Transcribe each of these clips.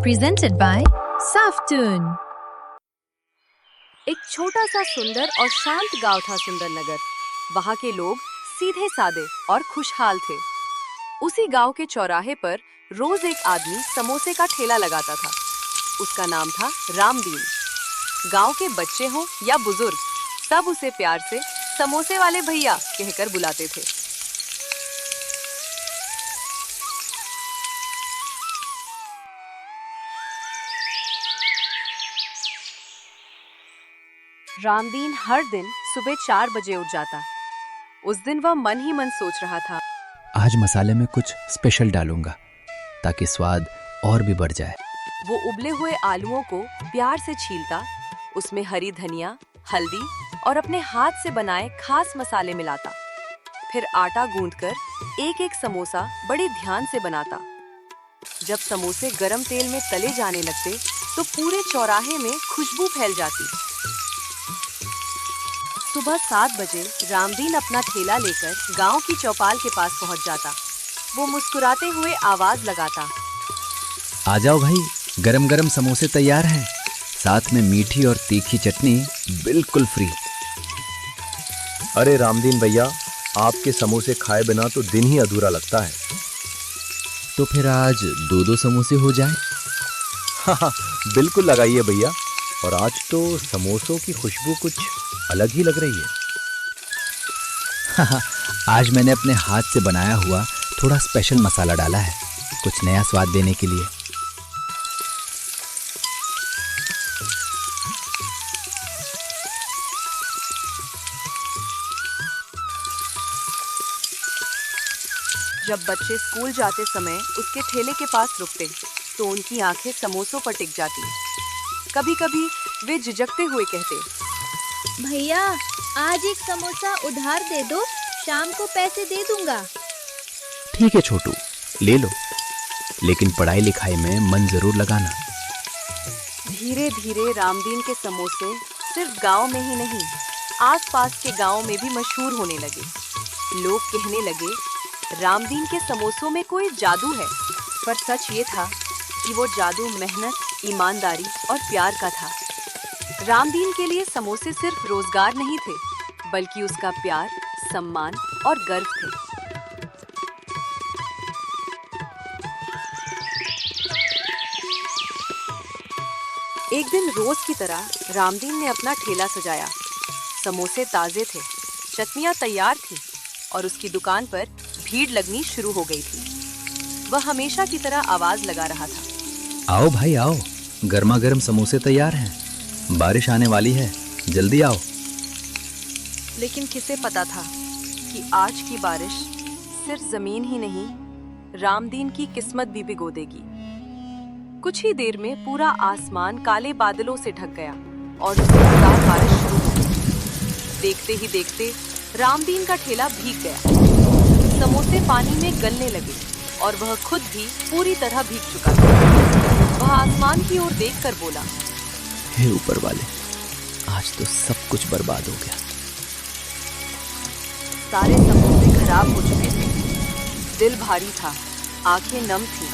Presented by Saftun. एक छोटा सा सुंदर और शांत गांव था सुंदरनगर। वहाँ के लोग सीधे सादे और खुशहाल थे। उसी गांव के चौराहे पर रोज एक आदमी समोसे का ठेला लगाता था। उसका नाम था रामदीन। गांव के बच्चे हों या बुजुर्ग, सब उसे प्यार से समोसे वाले भैया कहकर बुलाते थे। रामदीन हर दिन सुबह 4 बजे उठ जाता। उस दिन वह मन ही मन सोच रहा था, आज मसाले में कुछ स्पेशल डालूंगा ताकि स्वाद और भी बढ़ जाए। वो उबले हुए आलूओं को प्यार से छीलता, उसमें हरी धनिया, हल्दी और अपने हाथ से बनाए खास मसाले मिलाता। फिर आटा गूंथकर एक एक समोसा बड़े ध्यान से बनाता। जब समोसे गरम तेल में तले जाने लगते तो पूरे चौराहे में खुशबू फैल जाती। सुबह 7 बजे रामदीन अपना ठेला लेकर गांव की चौपाल के पास पहुंच जाता। वो मुस्कुराते हुए आवाज लगाता, आ जाओ भाई, गरम गरम समोसे तैयार हैं, साथ में मीठी और तीखी चटनी बिल्कुल फ्री। अरे रामदीन भैया, आपके समोसे खाए बिना तो दिन ही अधूरा लगता है। तो फिर आज 2-2 समोसे हो जाए। हाँ, बिल्कुल लगाइए भैया। और आज तो समोसों की खुशबू कुछ अलग ही लग रही है। आज मैंने अपने हाथ से बनाया हुआ थोड़ा स्पेशल मसाला डाला है, कुछ नया स्वाद देने के लिए। जब बच्चे स्कूल जाते समय उसके ठेले के पास रुकते तो उनकी आंखें समोसों पर टिक जाती। कभी कभी वे झिझकते हुए कहते, भैया आज एक समोसा उधार दे दो, शाम को पैसे दे दूंगा। ठीक है छोटू, ले लो, लेकिन पढ़ाई लिखाई में मन जरूर लगाना। धीरे धीरे रामदीन के समोसे सिर्फ गांव में ही नहीं, आसपास के गांव में भी मशहूर होने लगे। लोग कहने लगे, रामदीन के समोसों में कोई जादू है। पर सच ये था कि वो जादू मेहनत, ईमानदारी और प्यार का था। रामदीन के लिए समोसे सिर्फ रोजगार नहीं थे, बल्कि उसका प्यार, सम्मान और गर्व थे। एक दिन रोज की तरह रामदीन ने अपना ठेला सजाया। समोसे ताजे थे, चटनियां तैयार थी और उसकी दुकान पर भीड़ लगनी शुरू हो गई थी। वह हमेशा की तरह आवाज लगा रहा था, आओ भाई आओ, गर्मा गर्म समोसे तैयार हैं, बारिश आने वाली है, जल्दी आओ। लेकिन किसे पता था कि आज की बारिश सिर्फ जमीन ही नहीं, रामदीन की किस्मत भी भिगो देगी। कुछ ही देर में पूरा आसमान काले बादलों से ढक गया और जोरदार बारिश शुरू हो गई। देखते ही देखते रामदीन का ठेला भीग गया। समोसे पानी में गलने लगे और वह खुद भी पूरी तरह भीग चुका था। वह आसमान की ओर देखकर बोला, हे ऊपर वाले, आज तो सब कुछ बर्बाद हो गया। सारे समोसे खराब हो चुके थे। दिल भारी था, आंखें नम थी।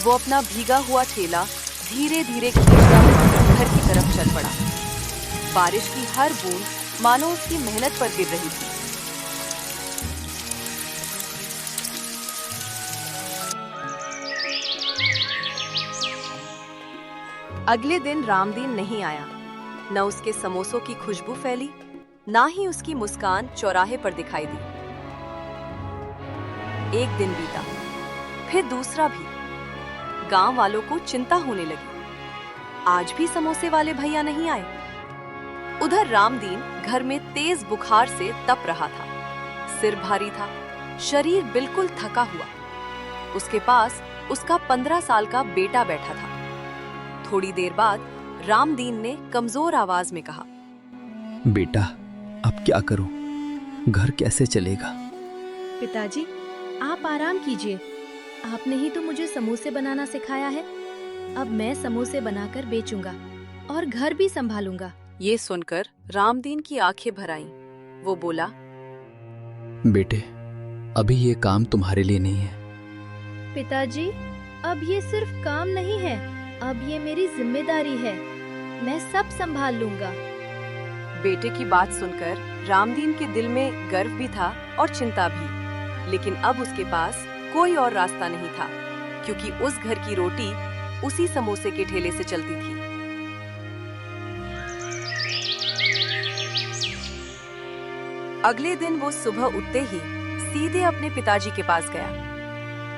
वो अपना भीगा हुआ ठेला धीरे धीरे खींचता हुआ घर की तरफ चल पड़ा। बारिश की हर बूंद मानो उसकी मेहनत पर गिर रही थी। अगले दिन रामदीन नहीं आया। न उसके समोसों की खुशबू फैली, ना ही उसकी मुस्कान चौराहे पर दिखाई दी। एक दिन बीता, फिर दूसरा भी। गांव वालों को चिंता होने लगी, आज भी समोसे वाले भैया नहीं आए। उधर रामदीन घर में तेज बुखार से तप रहा था। सिर भारी था, शरीर बिल्कुल थका हुआ। उसके पास उसका 15 साल का बेटा बैठा था। थोड़ी देर बाद रामदीन ने कमजोर आवाज में कहा, बेटा, अब क्या करूं? घर कैसे चलेगा? पिताजी, आप आराम कीजिए। आपने ही तो मुझे समोसे बनाना सिखाया है। अब मैं समोसे बनाकर बेचूंगा और घर भी संभालूंगा। ये सुनकर रामदीन की आंखें भर आईं। वो बोला, बेटे, अभी ये काम तुम्हारे लिए नहीं है। पिताजी, अब ये सिर्फ काम नहीं है, अब ये मेरी जिम्मेदारी है, मैं सब संभाल लूंगा। बेटे की बात सुनकर रामदीन के दिल में गर्व भी था और चिंता भी, लेकिन अब उसके पास कोई और रास्ता नहीं था, क्योंकि उस घर की रोटी उसी समोसे के ठेले से चलती थी। अगले दिन वो सुबह उठते ही सीधे अपने पिताजी के पास गया।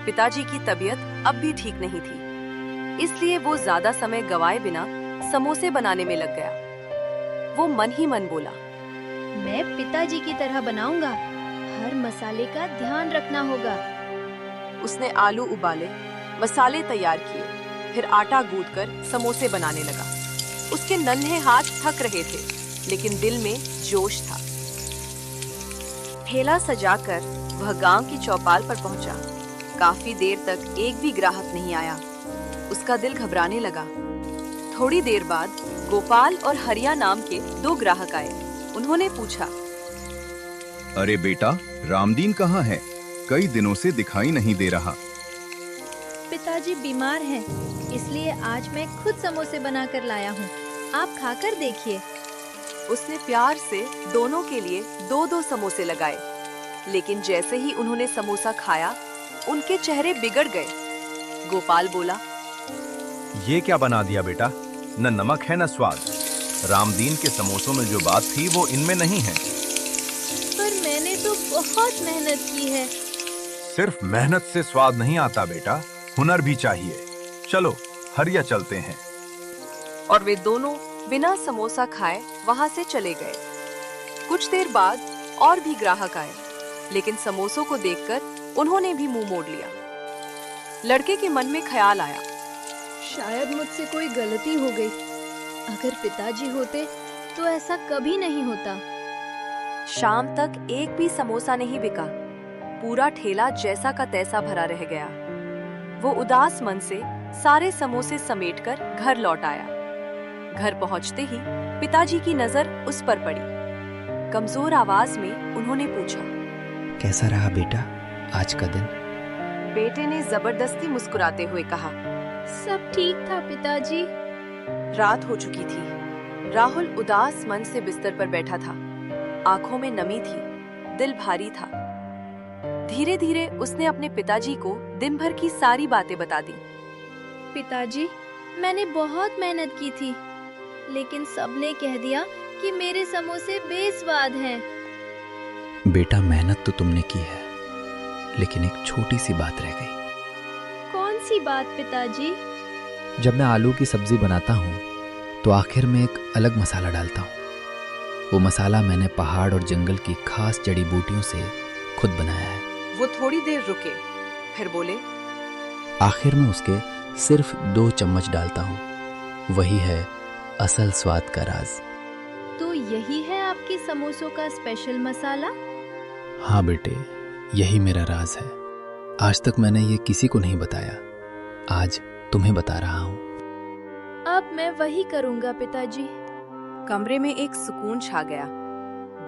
पिताजी की तबीयत अब भी ठीक नहीं थी, इसलिए वो ज्यादा समय गवाए बिना समोसे बनाने में लग गया। वो मन ही मन बोला, मैं पिताजी की तरह बनाऊंगा, हर मसाले का ध्यान रखना होगा। उसने आलू उबाले, मसाले तैयार किए, फिर आटा गूंथकर समोसे बनाने लगा। उसके नन्हे हाथ थक रहे थे, लेकिन दिल में जोश था। ठेला सजाकर वह गांव की चौपाल पर पहुंचा। काफी देर तक एक भी ग्राहक नहीं आया। उसका दिल घबराने लगा। थोड़ी देर बाद गोपाल और हरिया नाम के 2 ग्राहक आए। उन्होंने पूछा, अरे बेटा, रामदीन कहाँ है? कई दिनों से दिखाई नहीं दे रहा। पिताजी बीमार हैं, इसलिए आज मैं खुद समोसे बनाकर लाया हूँ, आप खाकर देखिए। उसने प्यार से दोनों के लिए 2-2 समोसे लगाए, लेकिन जैसे ही उन्होंने समोसा खाया, उनके चेहरे बिगड़ गए। गोपाल बोला, ये क्या बना दिया बेटा? न नमक है न स्वाद। रामदीन के समोसों में जो बात थी वो इनमें नहीं है। पर मैंने तो बहुत मेहनत की है। सिर्फ मेहनत से स्वाद नहीं आता बेटा, हुनर भी चाहिए। चलो हरिया चलते हैं। और वे दोनों बिना समोसा खाए वहां से चले गए। कुछ देर बाद और भी ग्राहक आए, लेकिन समोसों को देखकर उन्होंने भी मुंह मोड़ लिया। लड़के के मन में ख्याल आया, शायद मुझसे कोई गलती हो गई। अगर पिताजी होते तो ऐसा कभी नहीं होता। शाम तक एक भी समोसा नहीं बिका। पूरा ठेला जैसा का तैसा भरा रह गया। वो उदास मन से सारे समोसे समेटकर घर लौट आया। घर पहुंचते ही पिताजी की नजर उस पर पड़ी। कमजोर आवाज में उन्होंने पूछा, कैसा रहा बेटा आज का दिन? बेटे ने जबरदस्ती मुस्कुराते हुए कहा, सब ठीक था पिताजी। रात हो चुकी थी। राहुल उदास मन से बिस्तर पर बैठा था। आंखों में नमी थी, दिल भारी था। धीरे धीरे उसने अपने पिताजी को दिन भर की सारी बातें बता दी। पिताजी, मैंने बहुत मेहनत की थी, लेकिन सबने कह दिया कि मेरे समोसे बेस्वाद हैं। बेटा, मेहनत तो तुमने की है, लेकिन एक छोटी सी बात रह गई। कौन सी बात पिताजी? जब मैं आलू की सब्जी बनाता हूँ तो आखिर में एक अलग मसाला डालता हूँ। वो मसाला मैंने पहाड़ और जंगल की खास जड़ी बूटियों से खुद बनाया है। वो थोड़ी देर रुके, फिर बोले, आखिर में उसके सिर्फ 2 चम्मच डालता हूँ। वही है असल स्वाद का राज। तो यही है आपके समोसों का स्पेशल मसाला? हाँ बेटे, यही मेरा राज है। आज तक मैंने ये किसी को नहीं बताया, आज तुम्हें बता रहा हूँ। अब मैं वही करूँगा पिताजी। कमरे में एक सुकून छा गया।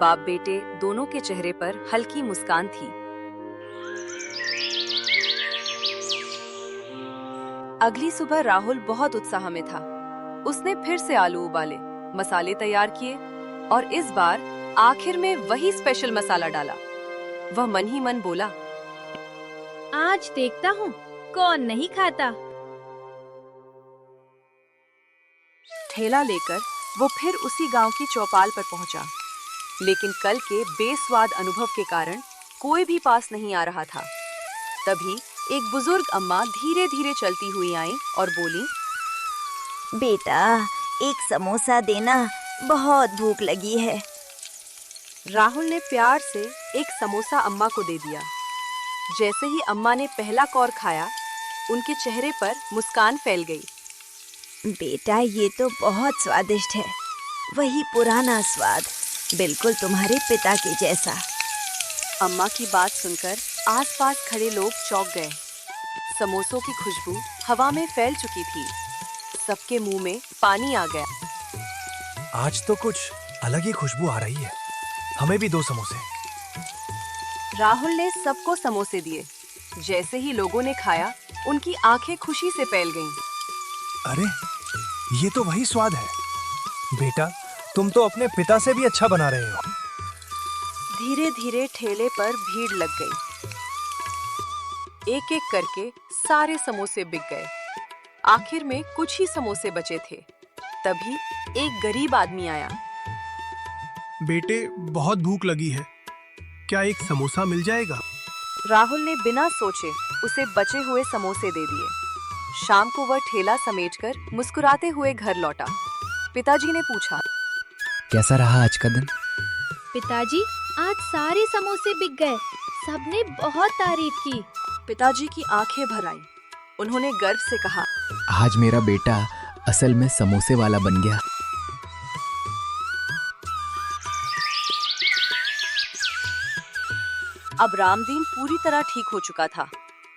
बाप बेटे दोनों के चेहरे पर हल्की मुस्कान थी। अगली सुबह राहुल बहुत उत्साह में था। उसने फिर से आलू उबाले, मसाले तैयार किए और इस बार आखिर में वही स्पेशल मसाला डाला। वह मन ही मन बोला, आज देखता हूँ कौन नहीं खाता। ठेला लेकर वो फिर उसी गांव की चौपाल पर पहुंचा, लेकिन कल के बेस्वाद अनुभव के कारण कोई भी पास नहीं आ रहा था। तभी एक बुजुर्ग अम्मा धीरे धीरे चलती हुई आईं और बोली, बेटा, एक समोसा देना, बहुत भूख लगी है। राहुल ने प्यार से एक समोसा अम्मा को दे दिया। जैसे ही अम्मा ने पहला कौर खाया, उनके चेहरे पर मुस्कान फैल गई। बेटा, ये तो बहुत स्वादिष्ट है, वही पुराना स्वाद, बिल्कुल तुम्हारे पिता के जैसा। अम्मा की बात सुनकर आसपास खड़े लोग चौंक गए। समोसों की खुशबू हवा में फैल चुकी थी। सबके मुंह में पानी आ गया। आज तो कुछ अलग ही खुशबू आ रही है, हमें भी 2 समोसे। राहुल ने सबको समोसे दिए। जैसे ही लोगों ने खाया, उनकी आंखें खुशी से फैल गईं। अरे ये तो वही स्वाद है। बेटा, तुम तो अपने पिता से भी अच्छा बना रहे हो। धीरे धीरे ठेले पर भीड़ लग गई। एक एक करके सारे समोसे बिक गए। आखिर में कुछ ही समोसे बचे थे। तभी एक गरीब आदमी आया। बेटे, बहुत भूख लगी है, क्या एक समोसा मिल जाएगा? राहुल ने बिना सोचे उसे बचे हुए समोसे दे दिए। शाम को वह ठेला समेटकर मुस्कुराते हुए घर लौटा। पिताजी ने पूछा, कैसा रहा आज का दिन? पिताजी, आज सारे समोसे बिक गए। सबने बहुत तारीफ की। पिताजी की आंखें भर आईं। उन्होंने गर्व से कहा, आज मेरा बेटा असल में समोसे वाला बन गया। अब रामदीन पूरी तरह ठीक हो चुका था।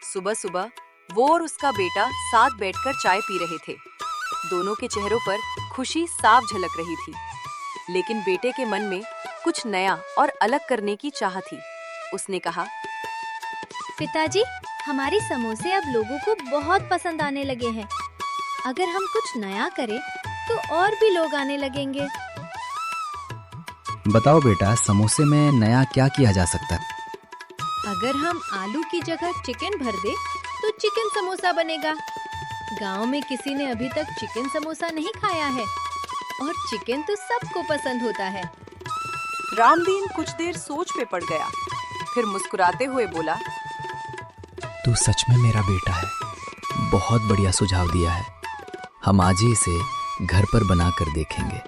सुबह सुबह वो और उसका बेटा साथ बैठकर चाय पी रहे थे। दोनों के चेहरों पर खुशी साफ झलक रही थी, लेकिन बेटे के मन में कुछ नया और अलग करने की चाह थी। उसने कहा, पिताजी, हमारे समोसे अब लोगों को बहुत पसंद आने लगे हैं। अगर हम कुछ नया करें तो और भी लोग आने लगेंगे। बताओ बेटा, समोसे में नया क्या किया जा सकता है? अगर हम आलू की जगह चिकन भर दे तो चिकन समोसा बनेगा। गांव में किसी ने अभी तक चिकन समोसा नहीं खाया है और चिकन तो सबको पसंद होता है। रामदीन कुछ देर सोच में पड़ गया, फिर मुस्कुराते हुए बोला, तू सच में मेरा बेटा है। बहुत बढ़िया सुझाव दिया है। हम आज ही इसे घर पर बना कर देखेंगे।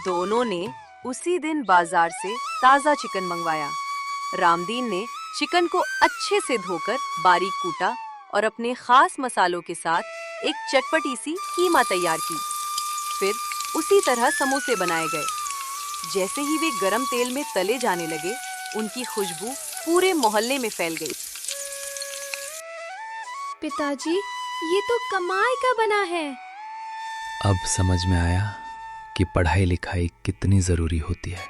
दोनों ने उसी दिन बाजार से ताजा चिकन मंगवाया। रामदीन ने चिकन को अच्छे से धोकर बारीक कूटा और अपने खास मसालों के साथ एक चटपटी सी कीमा तैयार की। फिर उसी तरह समोसे बनाए गए। जैसे ही वे गरम तेल में तले जाने लगे, उनकी खुशबू पूरे मोहल्ले में फैल गई। पिताजी, ये तो कमाल का बना है। अब समझ में आया कि पढ़ाई लिखाई कितनी जरूरी होती है।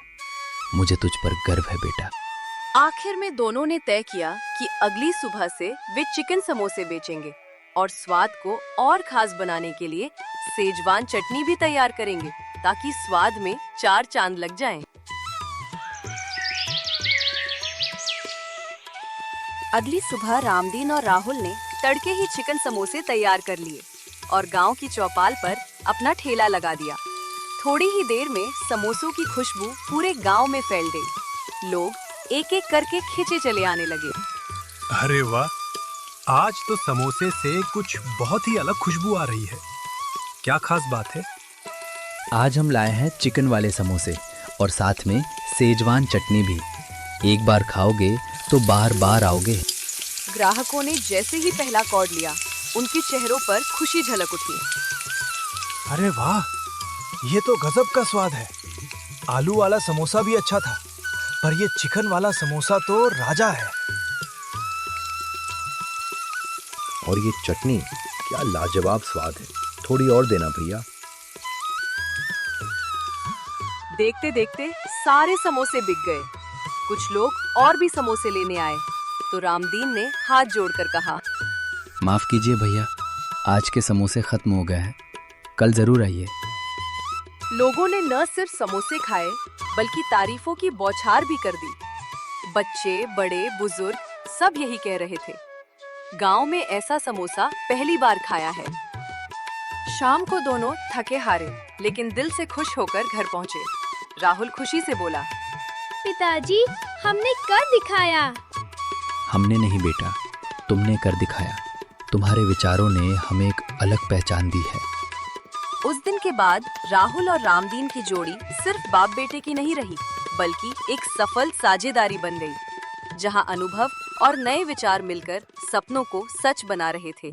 मुझे तुझ पर गर्व है बेटा। आखिर में दोनों ने तय किया कि अगली सुबह से वे चिकन समोसे बेचेंगे और स्वाद को और खास बनाने के लिए सेजवान चटनी भी तैयार करेंगे, ताकि स्वाद में 4 चांद लग जाएं। अगली सुबह रामदीन और राहुल ने तड़के ही चिकन समोसे तैयार कर लिए और गांव की चौपाल पर अपना ठेला लगा दिया। थोड़ी ही देर में समोसों की खुशबू पूरे गांव में फैल गई। लोग एक एक करके खींचे चले आने लगे। अरे वाह, आज तो समोसे से कुछ बहुत ही अलग खुशबू आ रही है। क्या खास बात है? आज हम लाए हैं चिकन वाले समोसे और साथ में सेजवान चटनी भी। एक बार खाओगे तो बार बार आओगे। ग्राहकों ने जैसे ही पहला कॉर्ड लिया, उनके चेहरों पर खुशी झलक उठी। अरे वाह, ये तो गजब का स्वाद है। आलू वाला समोसा भी अच्छा था, पर ये चिकन वाला समोसा तो राजा है। और ये चटनी, क्या लाजवाब स्वाद है। थोड़ी और देना भैया। देखते देखते सारे समोसे बिक गए। कुछ लोग और भी समोसे लेने आए, तो रामदीन ने हाथ जोड़कर कहा, माफ कीजिए भैया, आज के समोसे खत्म हो गए हैं। कल जरूर आइए। लोगों ने न सिर्फ समोसे खाए, बल्कि तारीफों की बौछार भी कर दी। बच्चे, बड़े, बुजुर्ग सब यही कह रहे थे, गांव में ऐसा समोसा पहली बार खाया है। शाम को दोनों थके हारे लेकिन दिल से खुश होकर घर पहुंचे। राहुल खुशी से बोला, पिताजी, हमने कर दिखाया। हमने नहीं बेटा, तुमने कर दिखाया। तुम्हारे विचारों ने हमें एक अलग पहचान दी है। उस दिन के बाद राहुल और रामदीन की जोड़ी सिर्फ बाप बेटे की नहीं रही, बल्कि एक सफल साझेदारी बन गई, जहां अनुभव और नए विचार मिलकर सपनों को सच बना रहे थे।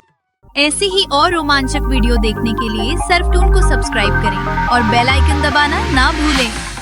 ऐसी ही और रोमांचक वीडियो देखने के लिए सर्फ टून को सब्सक्राइब करें और बेल आइकन दबाना ना भूलें।